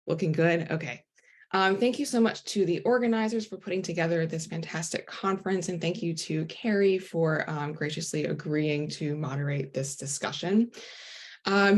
Looking good? Okay. Thank you so much to the organizers for putting together this fantastic conference, and thank you to Carrie for graciously agreeing to moderate this discussion.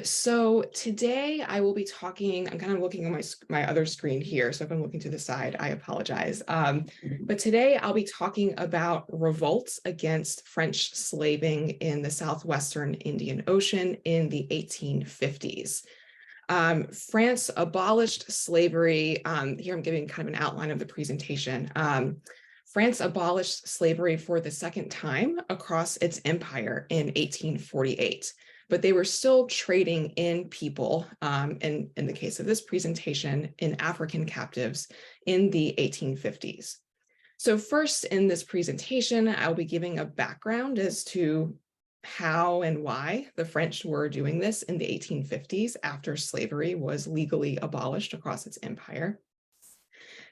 So today I will be talking, I'm kind of looking on my other screen here, so if I'm looking to the side, I apologize. But today I'll be talking about revolts against French slaving in the southwestern Indian Ocean in the 1850s. France abolished slavery. Here I'm giving kind of an outline of the presentation. France abolished slavery for the second time across its empire in 1848, but they were still trading in people, in the case of this presentation, in African captives in the 1850s. So first in this presentation, I'll be giving a background as to how and why the French were doing this in the 1850s after slavery was legally abolished across its empire.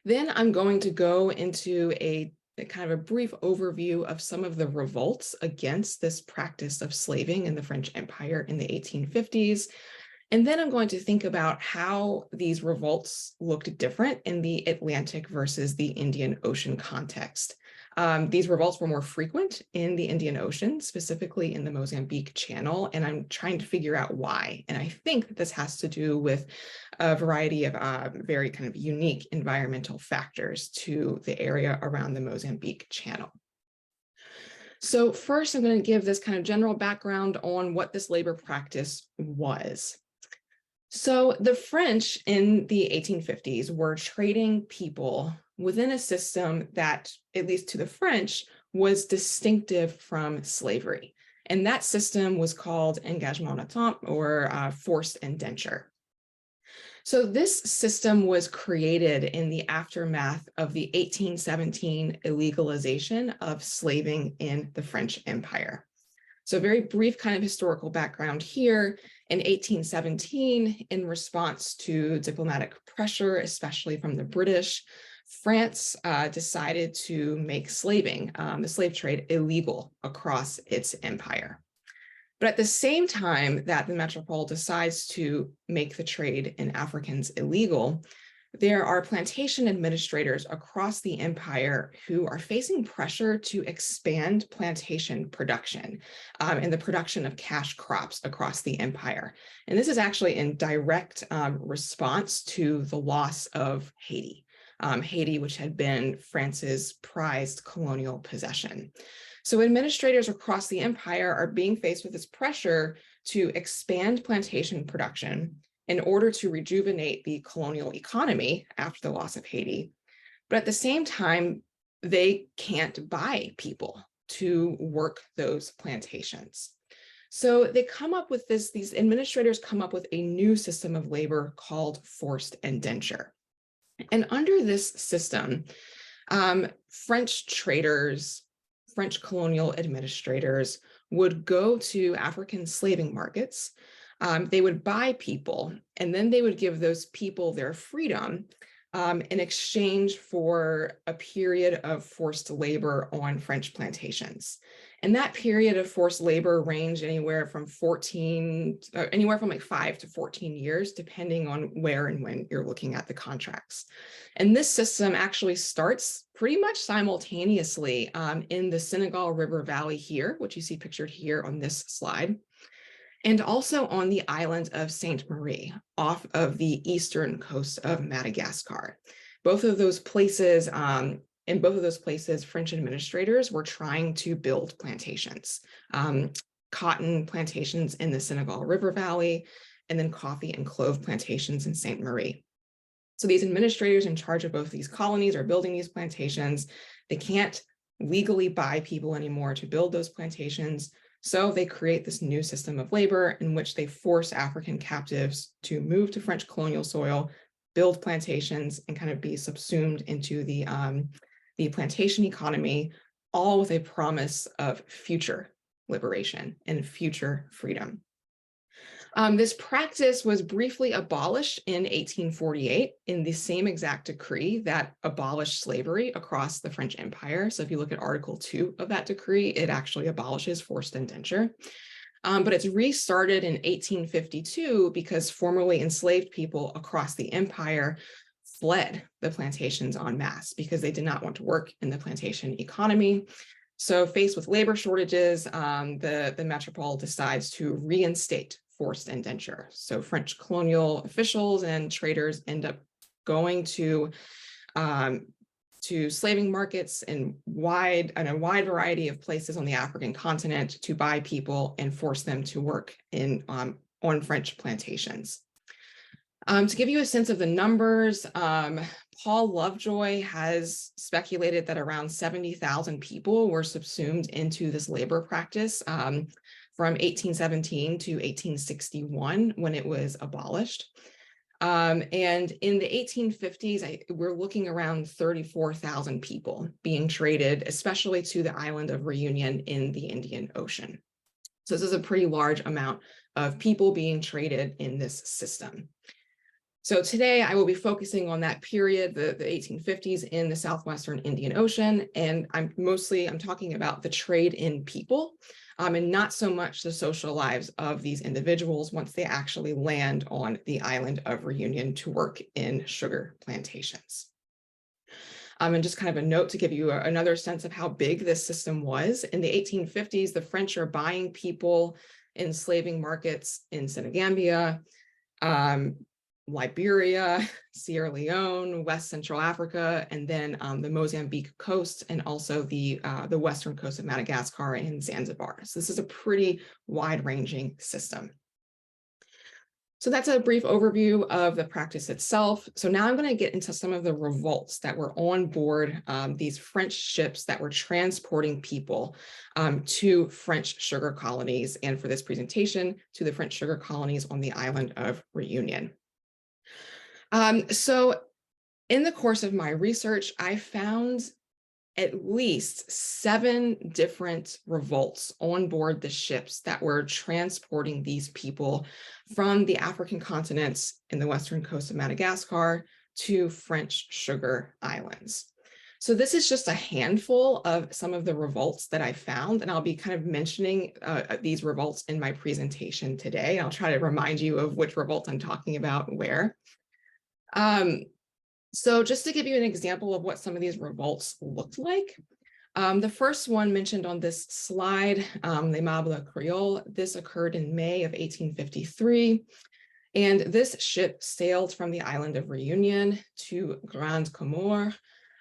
Then I'm going to go into a kind of a brief overview of some of the revolts against this practice of slaving in the French Empire in the 1850s. And then I'm going to think about how these revolts looked different in the Atlantic versus the Indian Ocean context. These revolts were more frequent in the Indian Ocean, specifically in the Mozambique Channel, and I'm trying to figure out why. And I think that this has to do with a variety of very kind of unique environmental factors to the area around the Mozambique Channel. So first, I'm going to give this kind of general background on what this labor practice was. So the French in the 1850s were trading people within a system that, at least to the French, was distinctive from slavery. And that system was called engagement à temps, or forced indenture. So this system was created in the aftermath of the 1817 illegalization of slaving in the French Empire. So a very brief kind of historical background here. In 1817, in response to diplomatic pressure, especially from the British, France decided to make slaving, the slave trade, illegal across its empire. But at the same time that the metropole decides to make the trade in Africans illegal, there are plantation administrators across the empire who are facing pressure to expand plantation production and the production of cash crops across the empire. And this is actually in direct response to the loss of Haiti. Haiti, which had been France's prized colonial possession. So administrators across the empire are being faced with this pressure to expand plantation production in order to rejuvenate the colonial economy after the loss of Haiti. But at the same time, they can't buy people to work those plantations. So they come up with this, these administrators come up with a new system of labor called forced indenture. And under this system, French traders, French colonial administrators would go to African slaving markets. They would buy people, and then they would give those people their freedom in exchange for a period of forced labor on French plantations. And that period of forced labor ranged anywhere from like 5 to 14 years, depending on where and when you're looking at the contracts. And this system actually starts pretty much simultaneously in the Senegal River Valley here, which you see pictured here on this slide, and also on the island of Sainte Marie off of the eastern coast of Madagascar. Both of those places, in both of those places, French administrators were trying to build plantations, cotton plantations in the Senegal River Valley, and then coffee and clove plantations in Sainte Marie. So these administrators in charge of both these colonies are building these plantations. They can't legally buy people anymore to build those plantations. So they create this new system of labor in which they force African captives to move to French colonial soil, build plantations, and kind of be subsumed into the plantation economy, all with a promise of future liberation and future freedom. This practice was briefly abolished in 1848 in the same exact decree that abolished slavery across the French Empire. So if you look at Article 2 of that decree, it actually abolishes forced indenture. But it's restarted in 1852 because formerly enslaved people across the empire fled the plantations en masse because they did not want to work in the plantation economy. So faced with labor shortages, the metropole decides to reinstate forced indenture. So French colonial officials and traders end up going to slaving markets in a wide variety of places on the African continent to buy people and force them to work on French plantations. To give you a sense of the numbers, Paul Lovejoy has speculated that around 70,000 people were subsumed into this labor practice from 1817 to 1861 when it was abolished. And in the 1850s, we're looking around 34,000 people being traded, especially to the island of Reunion in the Indian Ocean. So this is a pretty large amount of people being traded in this system. So today I will be focusing on that period, the 1850s in the southwestern Indian Ocean, and I'm talking about the trade in people, and not so much the social lives of these individuals once they actually land on the island of Reunion to work in sugar plantations. And just kind of a note to give you another sense of how big this system was. In the 1850s, the French are buying people in slaving markets in Senegambia, Liberia, Sierra Leone, West Central Africa, and then the Mozambique coast, and also the western coast of Madagascar and Zanzibar. So this is a pretty wide-ranging system. So that's a brief overview of the practice itself. So now I'm going to get into some of the revolts that were on board these French ships that were transporting people to French sugar colonies, and for this presentation, to the French sugar colonies on the island of Reunion. So in the course of my research, I found at least 7 different revolts on board the ships that were transporting these people from the African continents in the western coast of Madagascar to French sugar islands. So this is just a handful of some of the revolts that I found, and I'll be kind of mentioning these revolts in my presentation today. I'll try to remind you of which revolts I'm talking about where. So just to give you an example of what some of these revolts looked like, the first one mentioned on this slide, Les Meubles Creoles, this occurred in May of 1853, and this ship sailed from the island of Reunion to Grande Comore.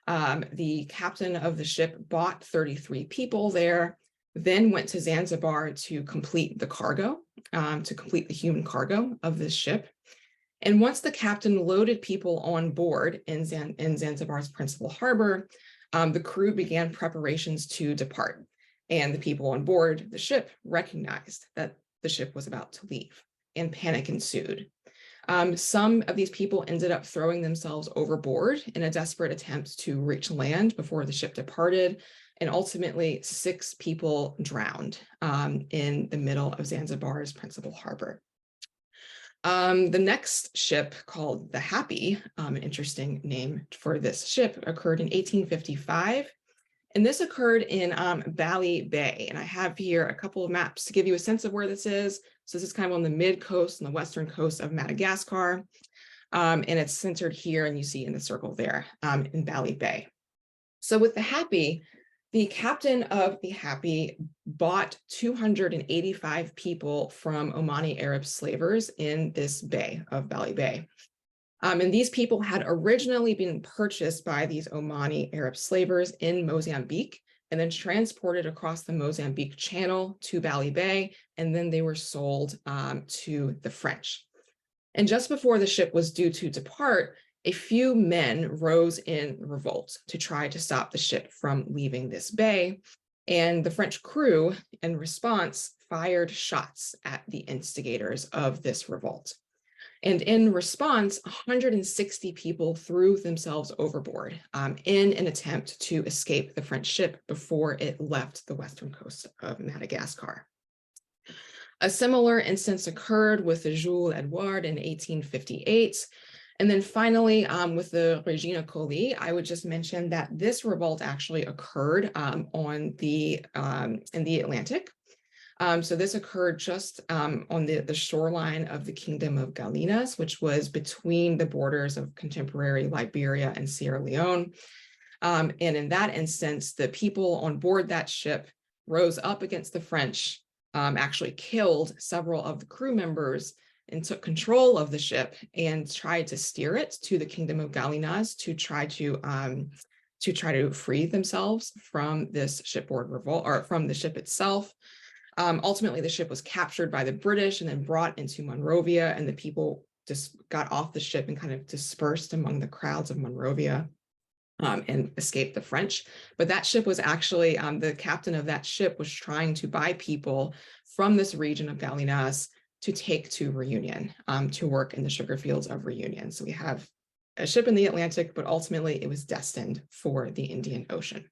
The captain of the ship bought 33 people there, then went to Zanzibar to complete the cargo, to complete the human cargo of this ship. And once the captain loaded people on board in Zanzibar's principal harbor, the crew began preparations to depart. And the people on board the ship recognized that the ship was about to leave, and panic ensued. Some of these people ended up throwing themselves overboard in a desperate attempt to reach land before the ship departed. And ultimately, 6 people drowned in the middle of Zanzibar's principal harbor. The next ship, called the Happy, an interesting name for this ship, occurred in 1855. And this occurred in Bali Bay. And I have here a couple of maps to give you a sense of where this is. So this is kind of on the mid coast and the western coast of Madagascar. And it's centered here, and you see in the circle there in Bali Bay. So with the Happy, the captain of the Happy bought 285 people from Omani Arab slavers in this bay of Bali Bay. And these people had originally been purchased by these Omani Arab slavers in Mozambique, and then transported across the Mozambique Channel to Bali Bay, and then they were sold to the French. And just before the ship was due to depart, a few men rose in revolt to try to stop the ship from leaving this bay, and the French crew, in response, fired shots at the instigators of this revolt. And in response, 160 people threw themselves overboard in an attempt to escape the French ship before it left the western coast of Madagascar. A similar instance occurred with the Jules Edouard in 1858. And then finally, with the Regina Coeli, I would just mention that this revolt actually occurred in the Atlantic. So this occurred just on the shoreline of the Kingdom of Galinas, which was between the borders of contemporary Liberia and Sierra Leone. And in that instance, the people on board that ship rose up against the French, actually killed several of the crew members and took control of the ship and tried to steer it to the Kingdom of Galinas to try to free themselves from this shipboard revolt, or from the ship itself. Ultimately, the ship was captured by the British and then brought into Monrovia, and the people just got off the ship and kind of dispersed among the crowds of Monrovia. And escaped the French. But that ship was actually, the captain of that ship was trying to buy people from this region of Galinas to take to Reunion, to work in the sugar fields of Reunion. So we have a ship in the Atlantic, but ultimately it was destined for the Indian Ocean.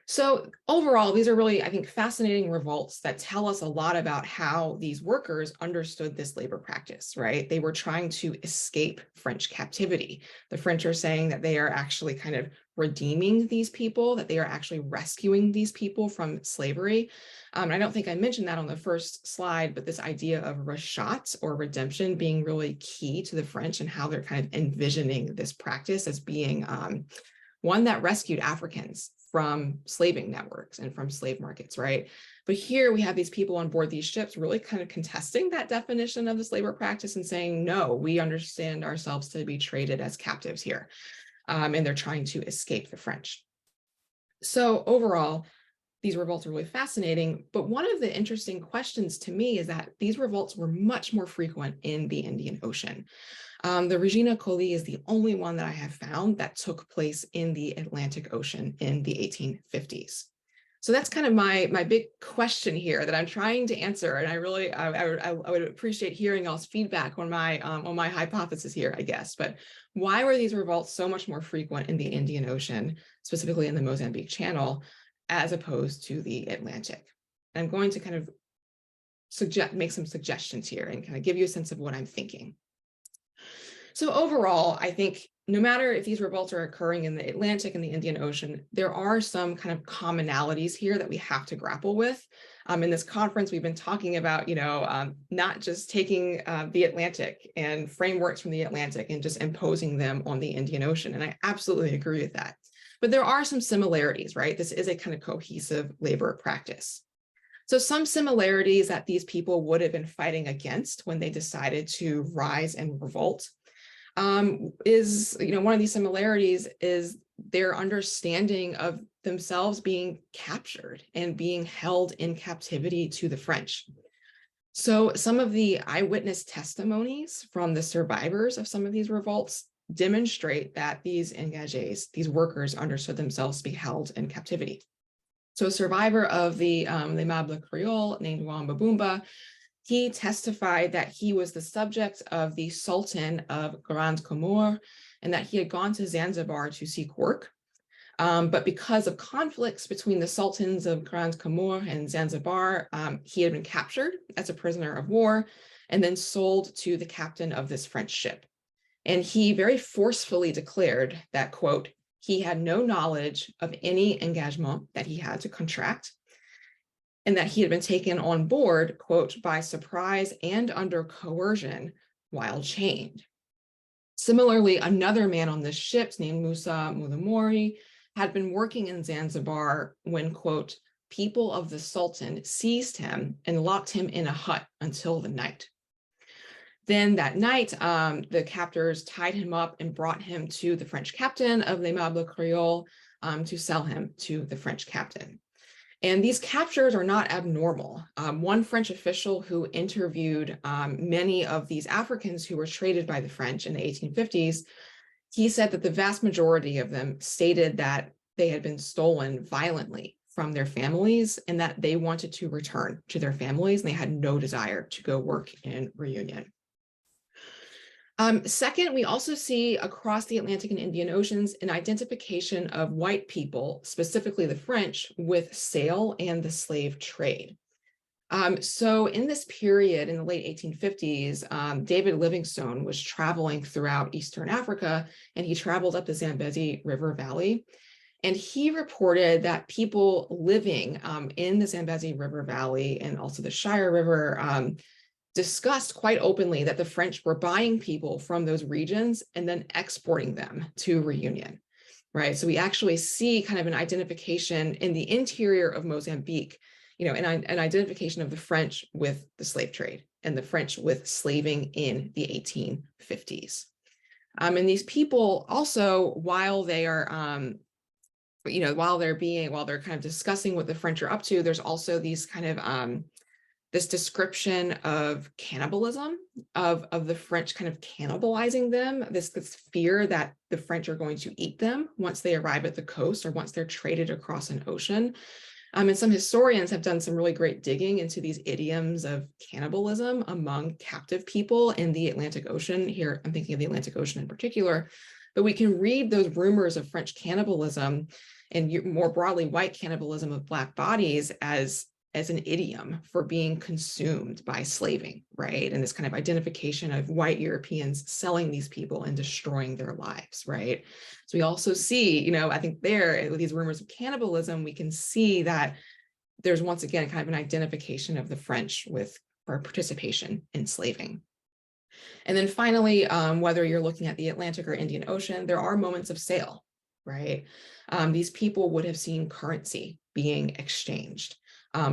So overall, these are really, I think, fascinating revolts that tell us a lot about how these workers understood this labor practice, right? They were trying to escape French captivity. The French are saying that they are actually kind of redeeming these people, that they are actually rescuing these people from slavery. I don't think I mentioned that on the first slide, but this idea of rachat, or redemption, being really key to the French and how they're kind of envisioning this practice as being one that rescued Africans from slaving networks and from slave markets, right? But here we have these people on board these ships really kind of contesting that definition of this labor practice and saying, no, we understand ourselves to be traded as captives here. And they're trying to escape the French. So overall, these revolts are really fascinating, but one of the interesting questions to me is that these revolts were much more frequent in the Indian Ocean. The Regina Coeli is the only one that I have found that took place in the Atlantic Ocean in the 1850s. So that's kind of my big question here that I'm trying to answer, and I would appreciate hearing y'all's feedback on my hypothesis here, I guess. But why were these revolts so much more frequent in the Indian Ocean, specifically in the Mozambique Channel, as opposed to the Atlantic? And I'm going to kind of make some suggestions here and kind of give you a sense of what I'm thinking. So overall, I think no matter if these revolts are occurring in the Atlantic and the Indian Ocean, there are some kind of commonalities here that we have to grapple with. In this conference, we've been talking about, not just taking the Atlantic and frameworks from the Atlantic and just imposing them on the Indian Ocean. And I absolutely agree with that. But there are some similarities, right? This is a kind of cohesive labor practice. So some similarities that these people would have been fighting against when they decided to rise and revolt is, one of these similarities is their understanding of themselves being captured and being held in captivity to the French. So some of the eyewitness testimonies from the survivors of some of these revolts demonstrate that these engagés, these workers, understood themselves to be held in captivity. So a survivor of the Aimable Creole named Wamba Boomba, he testified that he was the subject of the Sultan of Grand Comore and that he had gone to Zanzibar to seek work. But because of conflicts between the sultans of Grand Comore and Zanzibar, he had been captured as a prisoner of war and then sold to the captain of this French ship. And he very forcefully declared that, quote, he had no knowledge of any engagement that he had to contract, and that he had been taken on board, quote, by surprise and under coercion while chained. Similarly, another man on the ships named Musa Mulamori had been working in Zanzibar when, quote, people of the Sultan seized him and locked him in a hut until the night. Then that night, the captors tied him up and brought him to the French captain of L'Aimable Creole to sell him to the French captain. And these captures are not abnormal. One French official who interviewed many of these Africans who were traded by the French in the 1850s, he said that the vast majority of them stated that they had been stolen violently from their families and that they wanted to return to their families and they had no desire to go work in Reunion. Second, we also see across the Atlantic and Indian Oceans an identification of white people, specifically the French, with sail and the slave trade. So in this period, in the late 1850s, David Livingstone was traveling throughout Eastern Africa, and he traveled up the Zambezi River Valley. And he reported that people living in the Zambezi River Valley and also the Shire River discussed quite openly that the French were buying people from those regions and then exporting them to Reunion, right? So we actually see kind of an identification in the interior of Mozambique, an identification of the French with the slave trade and the French with slaving in the 1850s. And these people also, while they are, while they're kind of discussing what the French are up to, there's also these kind of this description of cannibalism, of the French kind of cannibalizing them, this fear that the French are going to eat them once they arrive at the coast or once they're traded across an ocean. And some historians have done some really great digging into these idioms of cannibalism among captive people in the Atlantic Ocean. Here, I'm thinking of the Atlantic Ocean in particular, but we can read those rumors of French cannibalism and more broadly white cannibalism of Black bodies as an idiom for being consumed by slaving, right? And this kind of identification of white Europeans selling these people and destroying their lives, right? So we also see, I think there, with these rumors of cannibalism, we can see that there's once again kind of an identification of the French with our participation in slaving. And then finally, whether you're looking at the Atlantic or Indian Ocean, there are moments of sale, right? These people would have seen currency being exchanged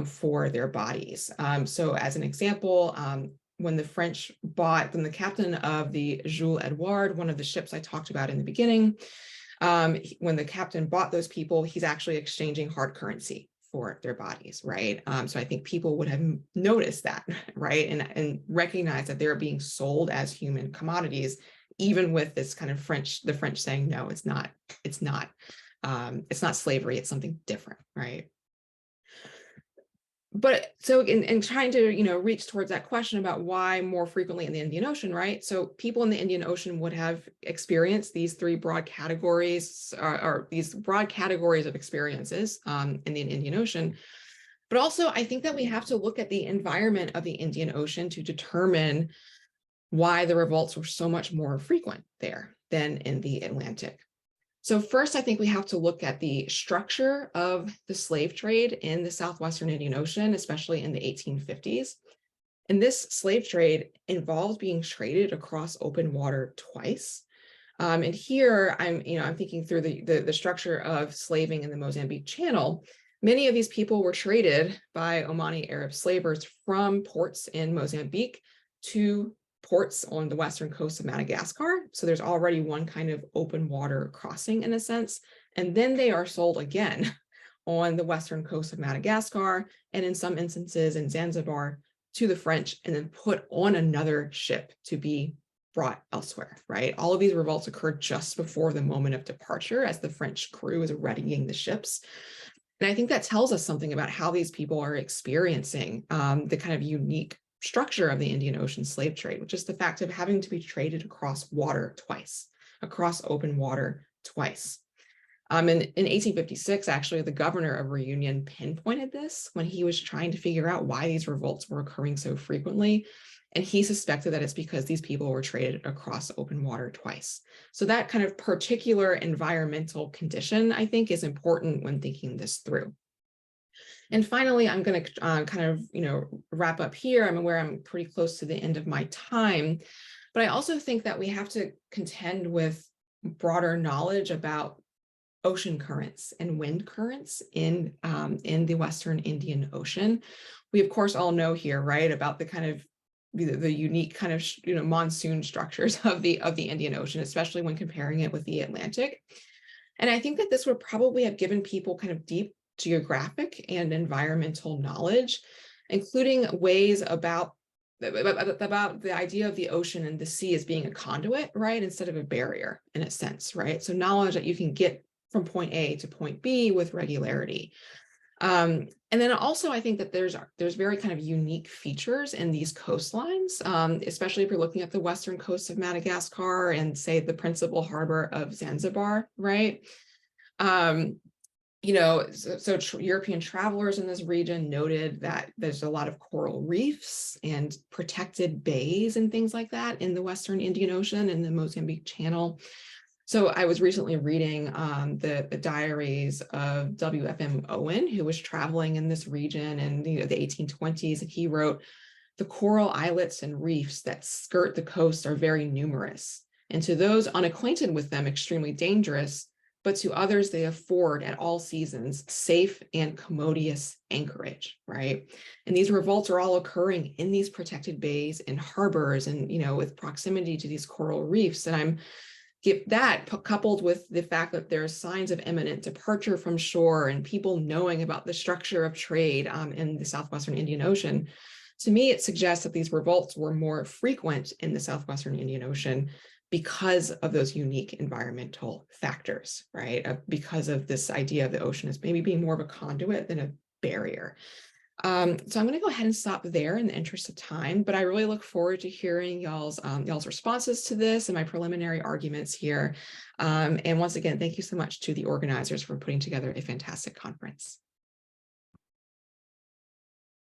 for their bodies. So as an example, when the captain of the Jules Edouard, one of the ships I talked about in the beginning, when the captain bought those people, he's actually exchanging hard currency for their bodies, right? So I think people would have noticed that, right? And recognized that they're being sold as human commodities, even with this kind of the French saying, no, it's not slavery, it's something different, right? But so in trying to, reach towards that question about why more frequently in the Indian Ocean, right? So people in the Indian Ocean would have experienced these three broad categories or these broad categories of experiences in the Indian Ocean. But also, I think that we have to look at the environment of the Indian Ocean to determine why the revolts were so much more frequent there than in the Atlantic. So first, I think we have to look at the structure of the slave trade in the southwestern Indian Ocean, especially in the 1850s. And this slave trade involves being traded across open water twice. And here I'm thinking through the structure of slaving in the Mozambique Channel. Many of these people were traded by Omani Arab slavers from ports in Mozambique to ports on the western coast of Madagascar. So there's already one kind of open water crossing in a sense. And then they are sold again on the western coast of Madagascar, and in some instances in Zanzibar, to the French, and then put on another ship to be brought elsewhere, right? All of these revolts occurred just before the moment of departure as the French crew is readying the ships. And I think that tells us something about how these people are experiencing the kind of unique structure of the Indian Ocean slave trade, which is the fact of having to be traded across water twice, across open water twice. In 1856, actually, the governor of Reunion pinpointed this when he was trying to figure out why these revolts were occurring so frequently. And he suspected that it's because these people were traded across open water twice. So that kind of particular environmental condition, I think, is important when thinking this through. And finally, I'm going to kind of, wrap up here. I'm aware I'm pretty close to the end of my time, but I also think that we have to contend with broader knowledge about ocean currents and wind currents in the Western Indian Ocean. We, of course, all know here, right, about the kind of the unique kind of, monsoon structures of the Indian Ocean, especially when comparing it with the Atlantic. And I think that this would probably have given people kind of deep geographic and environmental knowledge, including ways about the idea of the ocean and the sea as being a conduit, right, instead of a barrier in a sense, right? So knowledge that you can get from point A to point B with regularity. And then also, I think that there's very kind of unique features in these coastlines, especially if you're looking at the western coast of Madagascar and, say, the principal harbor of Zanzibar, right? European travelers in this region noted that there's a lot of coral reefs and protected bays and things like that in the Western Indian Ocean and the Mozambique Channel. So I was recently reading the diaries of W.F.M. Owen, who was traveling in this region in the 1820s, and he wrote, "The coral islets and reefs that skirt the coast are very numerous, and to those unacquainted with them extremely dangerous, but to others they afford at all seasons safe and commodious anchorage," right? And these revolts are all occurring in these protected bays and harbors and, with proximity to these coral reefs. And I'm that coupled with the fact that there's signs of imminent departure from shore and people knowing about the structure of trade in the southwestern Indian Ocean, to me, it suggests that these revolts were more frequent in the southwestern Indian Ocean because of those unique environmental factors, right? Because of this idea of the ocean as maybe being more of a conduit than a barrier. So I'm going to go ahead and stop there in the interest of time, but I really look forward to hearing y'all's responses to this and my preliminary arguments here. And once again, thank you so much to the organizers for putting together a fantastic conference.